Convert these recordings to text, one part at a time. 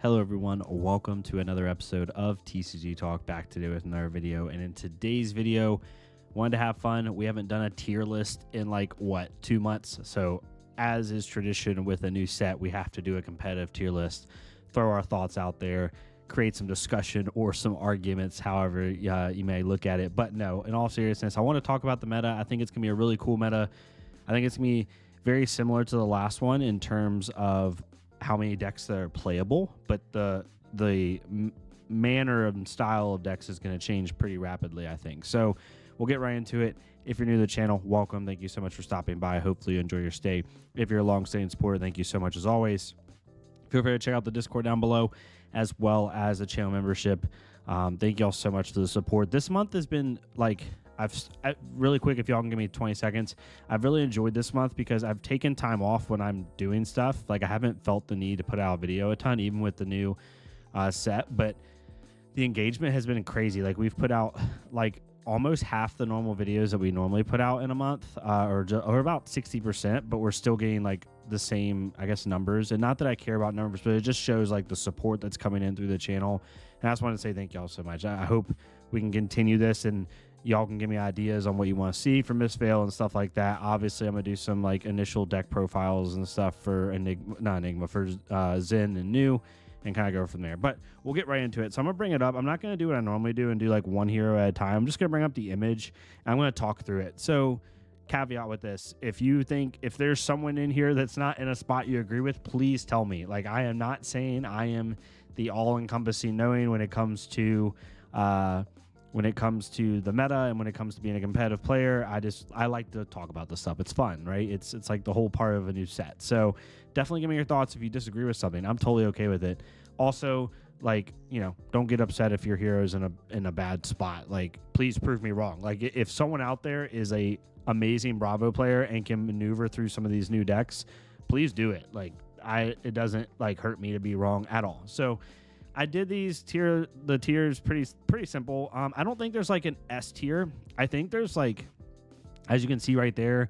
Hello everyone, welcome to another episode of TCG Talk, back today with another video. And in today's video, wanted to have fun. We haven't done a tier list in like 2 months, so as is tradition with a new set, we have to do a competitive tier list, throw our thoughts out there, create some discussion or some arguments, however you may look at it. But no, in all seriousness, I want to talk about the meta. I think it's gonna be a really cool meta. I think it's gonna be very similar to the last one in terms of how many decks that are playable, but the manner and style of decks is going to change pretty rapidly, I think. So we'll get right into it. If you're new to the channel, welcome. Thank you so much for stopping by. Hopefully you enjoy your stay. If you're a long-staying supporter, thank you so much as always. Feel free to check out the Discord down below, as well as the channel membership. Thank you all so much for the support. This month has been like, really quick, if y'all can give me 20 seconds, I've really enjoyed this month because I've taken time off when I'm doing stuff. Like, I haven't felt the need to put out a video a ton, even with the new set, but the engagement has been crazy. Like, we've put out like almost half the normal videos that we normally put out in a month, or about 60%, but we're still getting like the same, I guess, numbers. And not that I care about numbers, but it just shows like the support that's coming in through the channel. And I just want to say thank y'all so much. I hope we can continue this, and y'all can give me ideas on what you want to see for Mistveil and stuff like that. Obviously, I'm going to do some like initial deck profiles and stuff for for Zen and New, and kind of go from there. But we'll get right into it. So I'm going to bring it up. I'm not going to do what I normally do and do like one hero at a time. I'm just going to bring up the image, and I'm going to talk through it. So caveat with this, if there's someone in here that's not in a spot you agree with, please tell me. Like, I am not saying I am the all-encompassing knowing when it comes to the meta and when it comes to being a competitive player. I like to talk about this stuff. It's fun, right? It's like the whole part of a new set. So definitely give me your thoughts if you disagree with something. I'm totally okay with it. Also, like, don't get upset if your hero's in a bad spot. Like, please prove me wrong. Like, if someone out there is a amazing Bravo player and can maneuver through some of these new decks, please do it. Like, it doesn't like hurt me to be wrong at all. So I did the tiers pretty simple. I don't think there's like an S tier. I think there's, like, as you can see right there,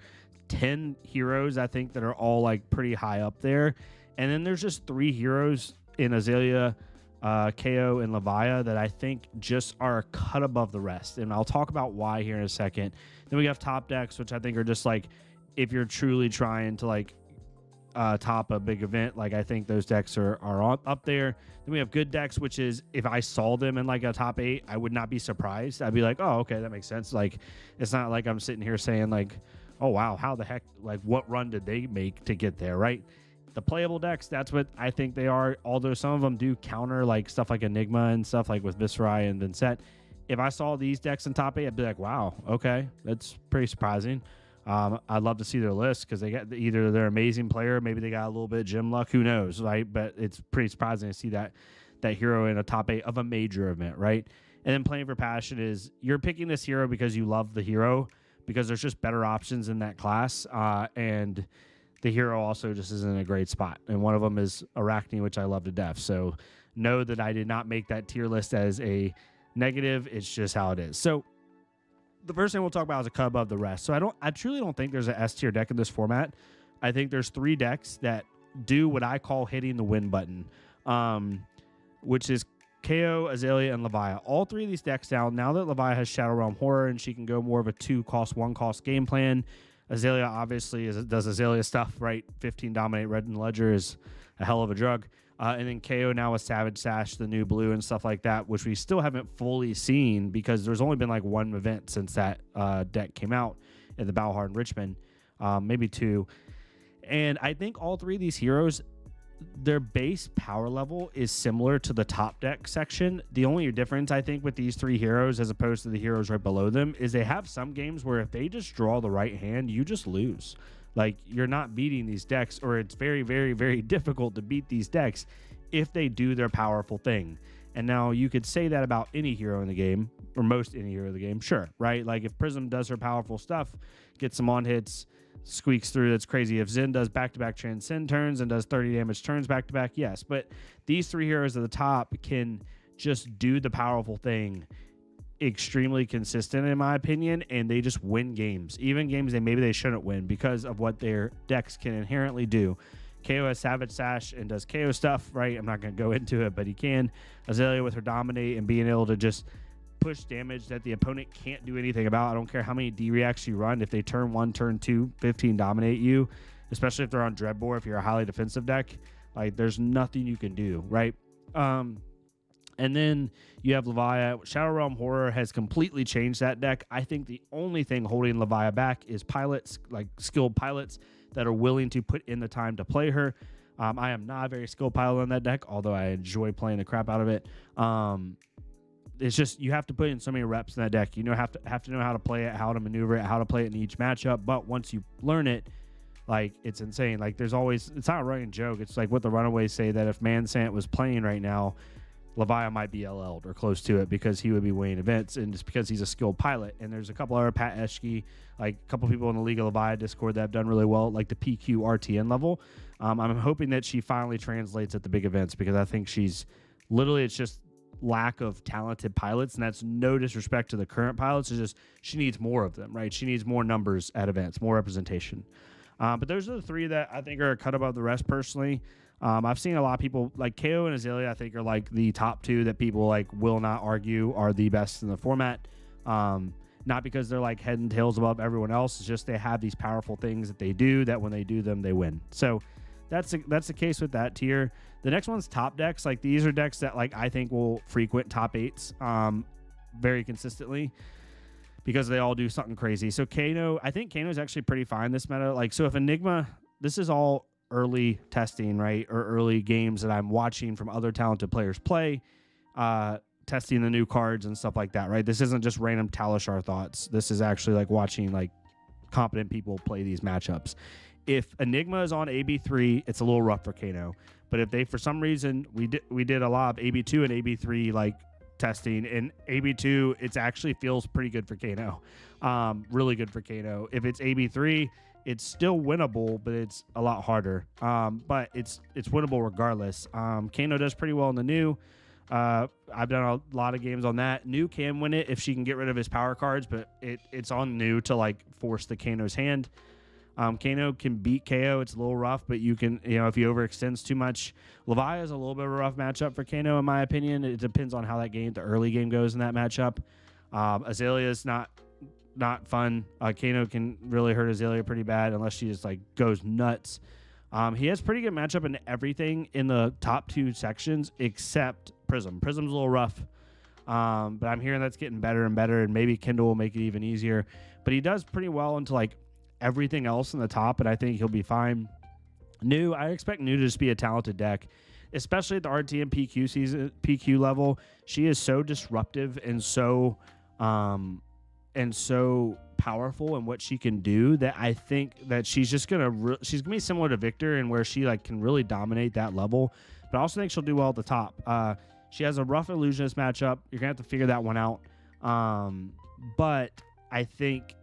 10 heroes I think that are all like pretty high up there. And then there's just 3 heroes in Azalea, KO, and Levia that I think just are a cut above the rest. And I'll talk about why here in a second. Then we have top decks, which I think are just like, if you're truly trying to like top a big event, like, I think those decks are up there. Then we have good decks, which is, if I saw them in like a top 8, I would not be surprised. I'd be like, oh, okay, that makes sense. Like, it's not like I'm sitting here saying like, oh wow, how the heck, like, what run did they make to get there, right? The playable decks, that's what I think they are, although some of them do counter like stuff like Enigma and stuff like with Mistveil and Vincent. If I saw these decks in top 8, I'd be like, wow, okay, that's pretty surprising. I'd love to see their list, because they got either they're amazing player, maybe they got a little bit of gym luck, who knows, right? But it's pretty surprising to see that hero in a top 8 of a major event, right? And then playing for passion is, you're picking this hero because you love the hero, because there's just better options in that class, and the hero also just isn't in a great spot. And one of them is Arachne, which I love to death. So know that I did not make that tier list as a negative. It's just how it is. So the first thing we'll talk about is a cut above the rest. So I truly don't think there's an S tier deck in this format. I think there's 3 decks that do what I call hitting the win button, which is KO, Azalea, and Levia. All 3 of these decks now that Levia has Shadow Realm Horror and she can go more of a 2-cost, 1-cost game plan. Azalea obviously does Azalea stuff, right? 15 dominate red and ledger is a hell of a drug. And then KO now with Savage Sash, the new blue, and stuff like that, which we still haven't fully seen because there's only been like 1 event since that deck came out in the Balhar in Richmond, maybe 2. And I think all 3 of these heroes, their base power level is similar to the top deck section. The only difference, I think, with these 3 heroes as opposed to the heroes right below them is they have some games where if they just draw the right hand, you just lose. Like, you're not beating these decks, or it's very, very, very difficult to beat these decks if they do their powerful thing. And now you could say that about any hero in the game, or most any hero in the game, sure, right? Like, if Prism does her powerful stuff, gets some on hits, squeaks through, that's crazy. If Zen does back-to-back transcend turns and does 30 damage turns back-to-back, yes. But these 3 heroes at the top can just do the powerful thing extremely consistent, in my opinion, and they just win games, even games that maybe they shouldn't win, because of what their decks can inherently do. KO has Savage Sash and does KO stuff, right? I'm not going to go into it, but he can. Azalea with her Dominate and being able to just push damage that the opponent can't do anything about. I don't care how many D-reacts you run. If they turn 1, turn 2, 15 dominate you, especially if they're on Dreadbore, if you're a highly defensive deck, like there's nothing you can do, right? And then you have Levia. Shadow Realm Horror has completely changed that deck. I think the only thing holding Levia back is pilots, like skilled pilots that are willing to put in the time to play her. I am not a very skilled pilot on that deck, although I enjoy playing the crap out of it. It's just you have to put in so many reps in that deck. You know, have to know how to play it, how to maneuver it, how to play it in each matchup. But once you learn it, like it's insane. Like there's always, it's not a running joke. It's like what the Runaways say, that if Mansant was playing right now, Levia might be LL'd or close to it because he would be winning events, and it's because he's a skilled pilot. And there's a couple other Pat Eschke, like a couple people in the League of Levia Discord that have done really well, like the PQ RTN level. I'm hoping that she finally translates at the big events, because I think she's literally, it's just lack of talented pilots, and that's no disrespect to the current pilots. It's just she needs more of them, right? She needs more numbers at events, more representation. But those are the three that I think are a cut above the rest personally. I've seen a lot of people like KO and Azalea, I think are like the top two that people like will not argue are the best in the format. Not because they're like head and tails above everyone else. It's just they have these powerful things that they do that when they do them, they win. So that's the case with that tier. The next one's top decks. Like these are decks that like I think will frequent top 8s very consistently, because they all do something crazy. So Kano, I think Kano's actually pretty fine this meta. Like, so if Enigma, this is all early testing, right? Or early games that I'm watching from other talented players play, testing the new cards and stuff like that, right? This isn't just random Talishar thoughts. This is actually like watching like competent people play these matchups. If Enigma is on AB3, it's a little rough for Kano. But if they, for some reason, we did a lot of AB2 and AB3 like testing, and AB2, it actually feels pretty good for Kano. Really good for Kano. If it's AB3, it's still winnable, but it's a lot harder. But it's winnable regardless. Kano does pretty well in the new. I've done a lot of games on that. New can win it if she can get rid of his power cards, but it's on new to like force the Kano's hand. Kano can beat KO. It's a little rough, but you can, if he overextends too much. Levia is a little bit of a rough matchup for Kano, in my opinion. It depends on how that game, the early game goes in that matchup. Azalea is not fun. Kano can really hurt Azalea pretty bad unless she just like goes nuts. He has pretty good matchup in everything in the top 2 sections except Prism. Prism's a little rough, but I'm hearing that's getting better and better, and maybe Kindle will make it even easier. But he does pretty well into like everything else in the top, and I think he'll be fine. New, I expect New to just be a talented deck, especially at the RT and PQ level. She is so disruptive and so powerful in what she can do that I think that she's just gonna she's gonna be similar to Victor, and where she like can really dominate that level. But I also think she'll do well at the top. She has a rough illusionist matchup. You're gonna have to figure that one out. But I think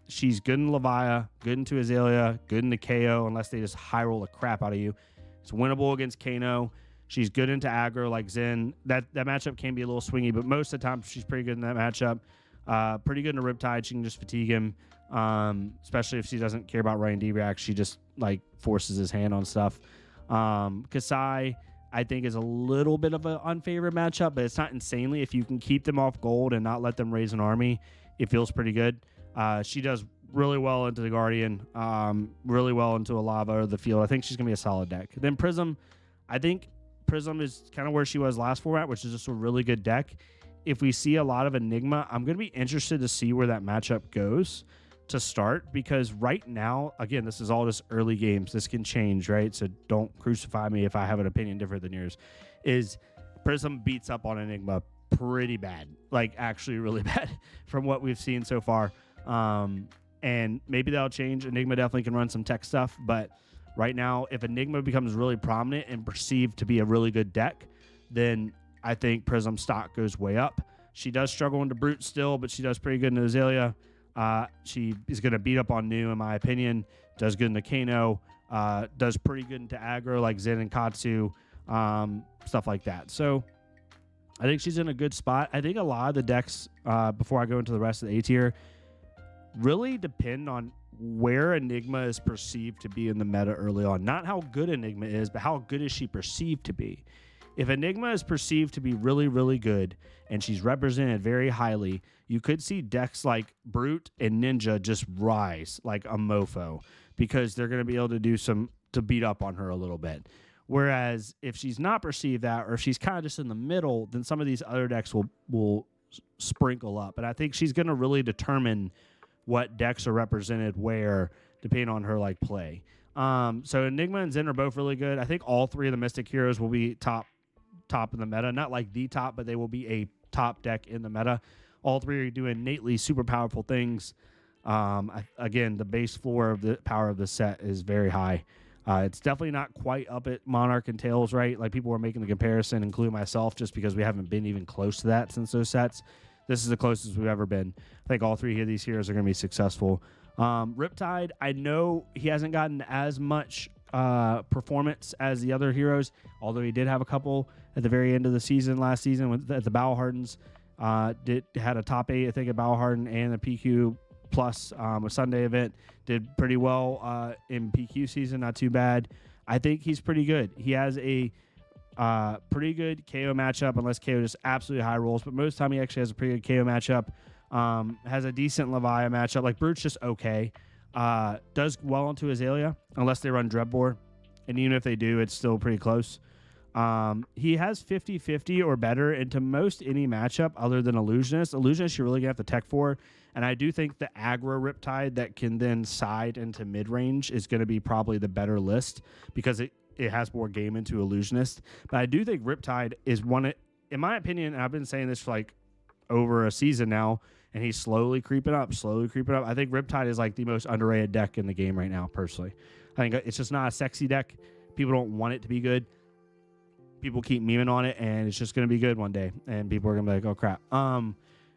she's good in Levia, good into Azalea, good into KO, unless they just high roll the crap out of you. It's winnable against Kano. She's good into aggro like Zen. That matchup can be a little swingy, but most of the time she's pretty good in that matchup. Pretty good in a Riptide. She can just fatigue him, especially if she doesn't care about running D-React. She just like forces his hand on stuff. Kasai, I think, is a little bit of an unfavored matchup, but it's not insanely. If you can keep them off gold and not let them raise an army, it feels pretty good. She does really well into the Guardian, really well into a Lava or the field. I think she's going to be a solid deck. Then Prism, I think Prism is kind of where she was last format, which is just a really good deck. If we see a lot of Enigma, I'm going to be interested to see where that matchup goes to start, because right now, again, this is all just early games. This can change, right? So don't crucify me if I have an opinion different than yours. Is Prism beats up on Enigma pretty bad, like actually really bad from what we've seen so far. And maybe that'll change. Enigma definitely can run some tech stuff, but right now, if Enigma becomes really prominent and perceived to be a really good deck, then I think Prism stock goes way up. She does struggle into Brute still, but she does pretty good in Azalea. She is going to beat up on New, in my opinion. Does good in the Kano. Does pretty good into aggro like Zen and Katsu, stuff like that. So I think she's in a good spot. I think a lot of the decks, before I go into the rest of the A tier, really depend on where Enigma is perceived to be in the meta early on. Not how good Enigma is, but how good is she perceived to be. If Enigma is perceived to be really, really good and she's represented very highly, you could see decks like Brute and Ninja just rise like a mofo because they're going to be able to do some to beat up on her a little bit. Whereas if she's not perceived that, or if she's kind of just in the middle, then some of these other decks will sprinkle up. And I think she's going to really determine what decks are represented where, depending on her like play. So Enigma and Zen are both really good. I think all three of the Mystic Heroes will be top in the meta. Not like the top, but they will be a top deck in the meta. All three are doing innately super powerful things. Again, the base floor of the power of the set is very high. It's definitely not quite up at Monarch and Tails, right? Like people were making the comparison, including myself, just because we haven't been even close to that since those sets. This is the closest we've ever been. I think all three of these heroes are going to be successful. Riptide, I know he hasn't gotten as much performance as the other heroes, although he did have a couple at the very end of the season last season at the Battle Hardens. Had a top 8, I think, at Battle Harden and the PQ Plus a Sunday event. Did pretty well in PQ season, not too bad. I think he's pretty good. He has a pretty good KO matchup, unless KO just absolutely high rolls. But most of the time, he actually has a pretty good KO matchup. Has a decent Leviah matchup. Like, Brute's just okay. Does well into Azalea, unless they run Dreadbore. And even if they do, it's still pretty close. He has 50-50 or better into most any matchup other than Illusionist. Illusionist, you're really going to have to tech for. And I do think the aggro Riptide that can then side into mid-range is going to be probably the better list because it has more game into Illusionist. But I do think Riptide is one, in my opinion, and I've been saying this for like over a season now, and he's slowly creeping up. I think Riptide is like the most underrated deck in the game right now, personally. I think it's just not a sexy deck. People don't want it to be good. People keep memeing on it, and it's just going to be good one day. And people are going to be like, oh, crap.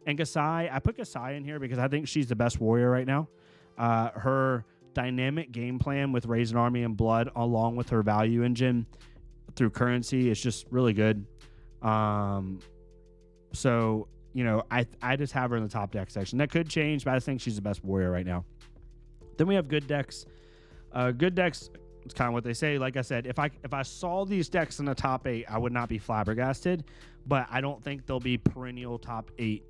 And Kasai, I put Kasai in here because I think she's the best warrior right now. Her dynamic game plan with Raise an Army and Blood, along with her value engine through currency, is just really good. So, you know, I just have her in the top deck section. That could change, but I think she's the best warrior right now. Then we have good decks. Good decks, it's kind of what they say. Like I said, if I saw these decks in the top 8, I would not be flabbergasted, but I don't think they'll be perennial top 8,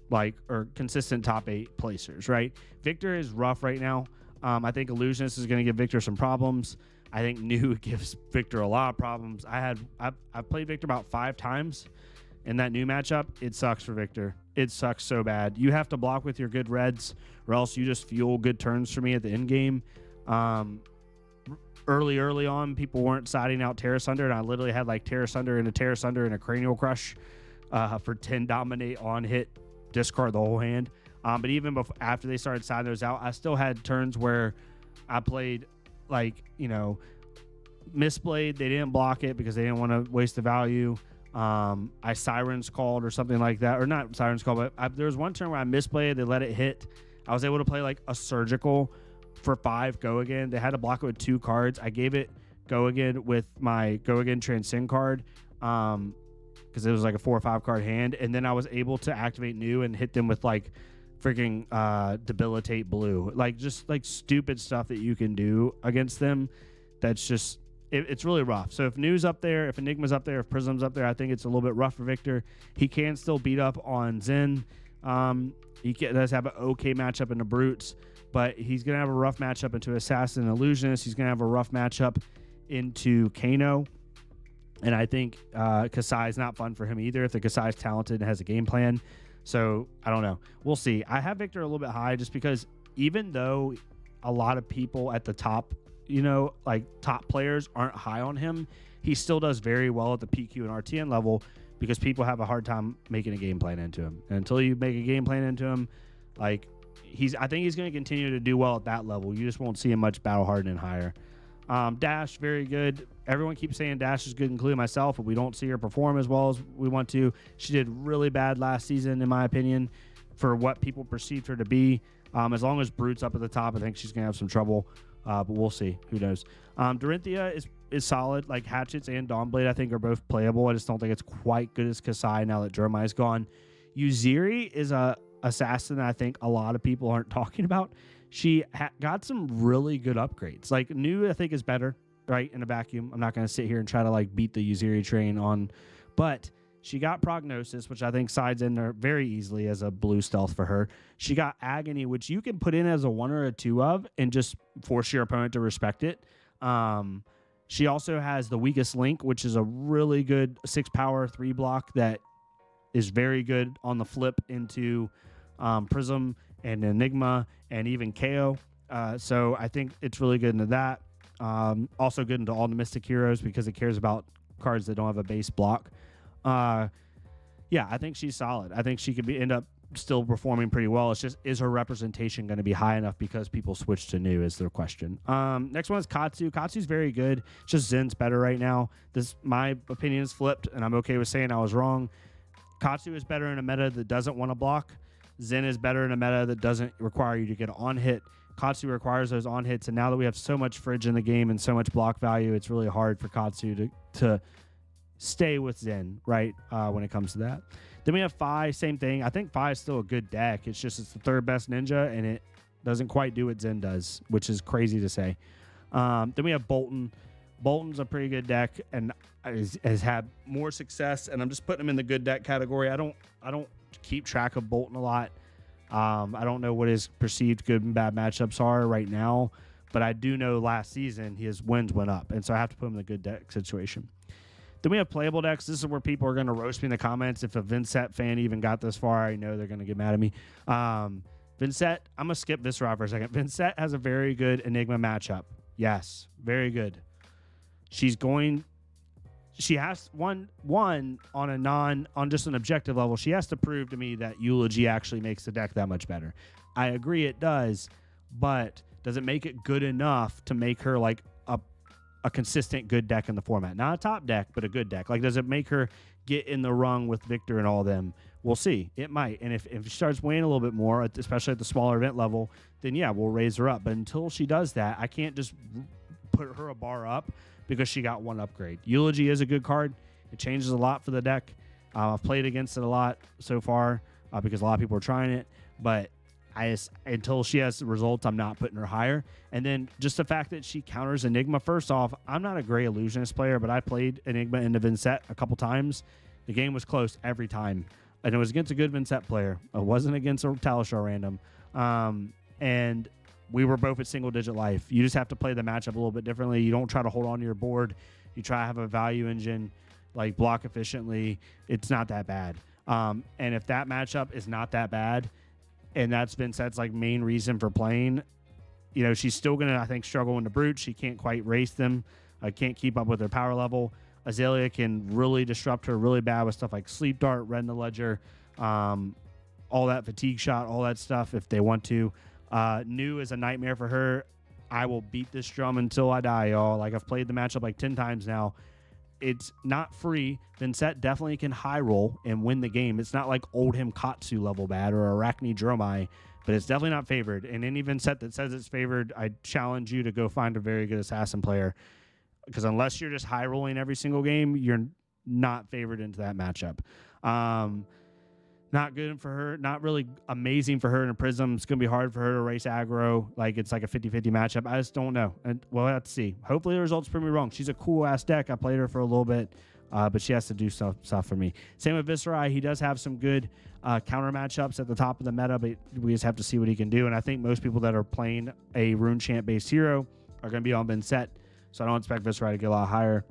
like, or consistent top 8 placers, right? Victor is rough right now. I think Illusionist is going to give Victor some problems. I think New gives Victor a lot of problems. I've played Victor about 5 times in that New matchup. It sucks for Victor. It sucks so bad. You have to block with your good reds, or else you just fuel good turns for me at the end game. Early on, people weren't siding out Terra Sunder, and I literally had like Terra Sunder and a Cranial Crush for 10 dominate on hit, discard the whole hand. But even after they started siding those out, I still had turns where I played like, you know, Mistveil. They didn't block it because they didn't want to waste the value. I Sirens called or something like that, or not Sirens called, but there was one turn where I Mistveil. They let it hit. I was able to play like a Surgical for 5 go again. They had to block it with 2 cards. I gave it go again with my go again Transcend card because it was like a 4 or 5 card hand, and then I was able to activate New and hit them with like freaking Debilitate Blue, like just like stupid stuff that you can do against them. That's just it's really rough. So if New's up there, if Enigma's up there, if Prism's up there, I think it's a little bit rough for Victor. He can still beat up on Zen. He does have an okay matchup in the Brutes, but he's going to have a rough matchup into Assassin and Illusionist. He's going to have a rough matchup into Kano. And I think Kasai is not fun for him either if the Kasai is talented and has a game plan. So I don't know. We'll see. I have Victor a little bit high just because even though a lot of people at the top, you know, like top players aren't high on him, he still does very well at the PQ and RTN level because people have a hard time making a game plan into him. And until you make a game plan into him, like I think he's going to continue to do well at that level. You just won't see him much battle hardened and higher. Dash, very good. Everyone keeps saying Dash is good, including myself, but we don't see her perform as well as we want to. She did really bad last season, in my opinion, for what people perceived her to be. As long as Brute's up at the top, I think she's going to have some trouble, but we'll see. Who knows? Dorinthia is solid. Like Hatchets and Dawnblade, I think, are both playable. I just don't think it's quite good as Kasai now that Jeremiah's gone. Uziri is a assassin I think a lot of people aren't talking about. She got some really good upgrades. Like, new I think is better, right, in a vacuum. I'm not going to sit here and try to like beat the Uziri train on, but she got Prognosis, which I think sides in there very easily as a blue stealth for her. She got Agony, which you can put in as a 1 or a 2 of and just force your opponent to respect it. She also has the Weakest Link, which is a really good 6 power 3 block that is very good on the flip into Prism and Enigma and even KO. So I think it's really good into that. Also good into all the Mystic Heroes because it cares about cards that don't have a base block. Yeah, I think she's solid. I think she could end up still performing pretty well. It's just, is her representation going to be high enough because people switch to new is their question. Next one is Katsu. Katsu's very good. It's just Zen's better right now. My opinion is flipped, and I'm okay with saying I was wrong. Katsu is better in a meta that doesn't want to block. Zen is better in a meta that doesn't require you to get on hit. Katsu requires those on hits, and now that we have so much fridge in the game and so much block value, it's really hard for Katsu to stay with Zen, right, when it comes to that. Then we have Fi, same thing. I think Fi is still a good deck. It's just it's the 3rd best ninja, and it doesn't quite do what Zen does, which is crazy to say. Then we have Bolton. Bolton's a pretty good deck and has had more success, and I'm just putting him in the good deck category. I don't keep track of Bolton a lot. I don't know what his perceived good and bad matchups are right now, but I do know last season his wins went up, and so I have to put him in the good deck situation. Then we have playable decks. This is where people are going to roast me in the comments. If a Vincent fan even got this far, I know they're going to get mad at me. Vincent, I'm going to skip Viscera for a second. Vincent has a very good Enigma matchup. Yes, very good. She has one on just an objective level. She has to prove to me that Eulogy actually makes the deck that much better. I agree it does, but does it make it good enough to make her like a consistent good deck in the format? Not a top deck, but a good deck. Like, does it make her get in the rung with Victor and all of them? We'll see. It might. And if she starts weighing a little bit more, especially at the smaller event level, then yeah, we'll raise her up. But until she does that, I can't just put her a bar up because she got one upgrade. Eulogy is a good card. It changes a lot for the deck. I've played against it a lot so far because a lot of people are trying it. But until she has the results, I'm not putting her higher. And then just the fact that she counters Enigma. First off, I'm not a Gray Illusionist player, but I played Enigma into Vincent a couple times. The game was close every time. And it was against a good Vincent player. It wasn't against a Talishar random. And we were both at single-digit life. You just have to play the matchup a little bit differently. You don't try to hold on to your board. You try to have a value engine, like block efficiently. It's not that bad. And if that matchup is not that bad, and that's Vincent's like main reason for playing, you know, she's still gonna, I think, struggle in the brute. She can't quite race them. Can't keep up with their power level. Azalea can really disrupt her really bad with stuff like Sleep Dart, Red in the Ledger, all that fatigue shot, all that stuff if they want to. New is a nightmare for her. I will beat this drum until I die, y'all. Like, I've played the matchup like 10 times now. It's not free. Vincent definitely can high roll and win the game. It's not like Oldhim Katsu level bad or Arachne Dromai, but it's definitely not favored. And any Vincent that says it's favored, I challenge you to go find a very good assassin player, because unless you're just high rolling every single game, you're not favored into that matchup. Not good for her. Not really amazing for her in a Prism. It's going to be hard for her to race aggro. Like, it's like a 50-50 matchup. I just don't know. And we'll have to see. Hopefully the results prove me wrong. She's a cool-ass deck. I played her for a little bit, but she has to do stuff for me. Same with Viscera. He does have some good counter matchups at the top of the meta, but we just have to see what he can do. And I think most people that are playing a Rune Chant-based hero are going to be on Vincent, so I don't expect Viscera to get a lot higher.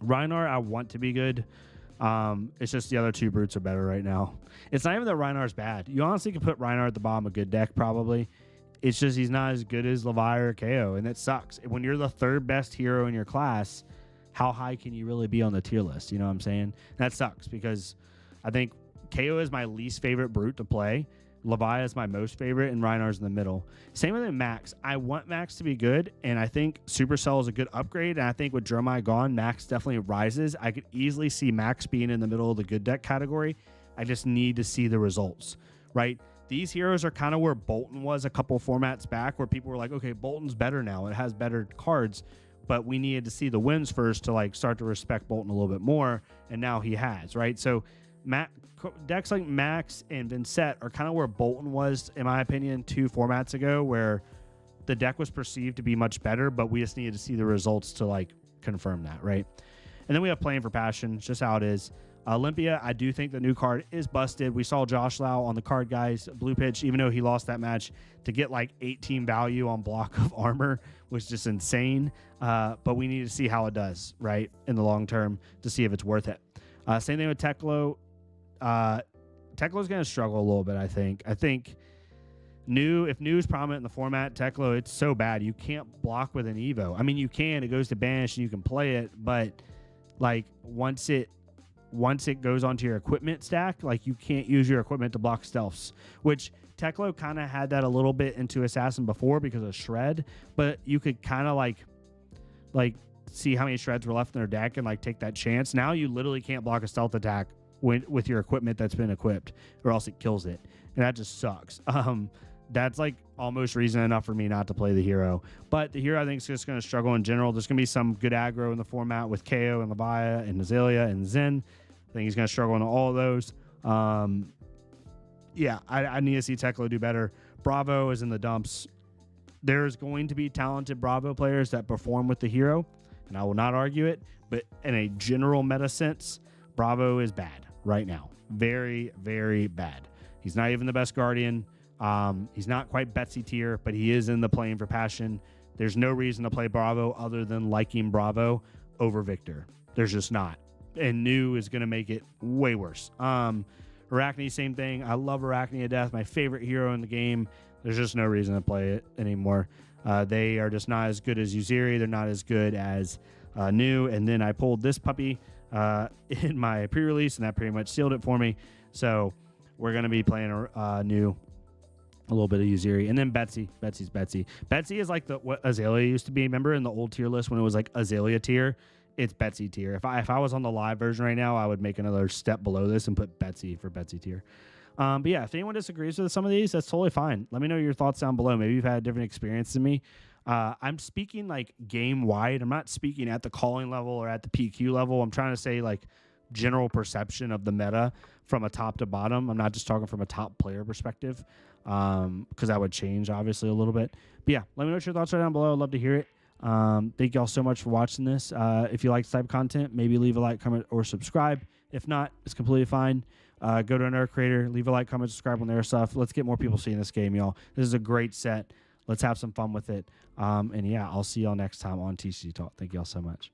Reinhardt, I want to be good. It's just the other two brutes are better right now. It's not even that Reinhardt's bad. You honestly can put Reinhardt at the bottom of a good deck probably. It's just he's not as good as Levi or KO, and that sucks. When you're the 3rd best hero in your class, how high can you really be on the tier list? You know what I'm saying? That sucks because I think KO is my least favorite brute to play. Levi is my most favorite, and Reinhardt's in the middle. Same with Max. I want Max to be good, and I think Supercell is a good upgrade, and I think with Dromai gone, Max definitely rises. I could easily see Max being in the middle of the good deck category. I just need to see the results, right? These heroes are kind of where Bolton was a couple formats back, where people were like, okay, Bolton's better now. It has better cards, but we needed to see the wins first to like start to respect Bolton a little bit more, and now he has, right? So decks like Max and Vincent are kind of where Bolton was, in my opinion, 2 formats ago, where the deck was perceived to be much better, but we just needed to see the results to like confirm that, right? And then we have Playing for Passion. It's just how it is. Olympia, I do think the new card is busted. We saw Josh Lau on the card guys blue pitch, even though he lost that match, to get like 18 value on block of armor was just insane. But we need to see how it does, right, in the long term to see if it's worth it. Same thing with Teklo. Teklo's going to struggle a little bit, I think. I think if New is prominent in the format, Teklo, it's so bad. You can't block with an Evo. I mean, you can. It goes to banish and you can play it, but like once it goes onto your equipment stack, like you can't use your equipment to block stealths, which Teklo kind of had that a little bit into Assassin before because of Shred, but you could kind of like see how many Shreds were left in their deck and like take that chance. Now you literally can't block a stealth attack with your equipment that's been equipped, or else it kills it, and that just sucks. That's like almost reason enough for me not to play the hero. But the hero, I think, is just going to struggle in general. There's going to be some good aggro in the format with KO and Levia and Azalea and Zen. I think he's going to struggle in all of those. Yeah, I need to see Teklo do better. Bravo is in the dumps. There's going to be talented Bravo players that perform with the hero, and I will not argue it. But in a general meta sense, Bravo is bad right now. Very, very bad. He's not even the best Guardian. He's not quite Betsy tier, but he is in the Playing for Passion. There's no reason to play Bravo other than liking Bravo over Victor. There's just not. And New is going to make it way worse. Arachne, same thing. I love Arachne to death. My favorite hero in the game. There's just no reason to play it anymore. They are just not as good as Uziri. They're not as good as New. And then I pulled this puppy in my pre-release, and that pretty much sealed it for me. So we're going to be playing New, a little bit of Uziri, and then Betsy. Betsy's Betsy. Betsy is like what Azalea used to be. Remember in the old tier list when it was like Azalea tier? It's Betsy tier. If I was on the live version right now, I would make another step below this and put Betsy for Betsy tier. But yeah, if anyone disagrees with some of these, that's totally fine. Let me know your thoughts down below. Maybe you've had a different experience than me. I'm speaking like game wide. I'm not speaking at the calling level or at the PQ level. I'm trying to say like general perception of the meta from a top to bottom. I'm not just talking from a top player perspective, because that would change obviously a little bit. But yeah, let me know what your thoughts are down below. I'd love to hear it. Thank y'all so much for watching this. If you like this type of content, maybe leave a like, comment, or subscribe. If not, it's completely fine. Go to another creator, leave a like, comment, subscribe on their stuff. Let's get more people seeing this game, y'all. This is a great set. Let's have some fun with it. And yeah, I'll see y'all next time on TCG Talk. Thank y'all so much.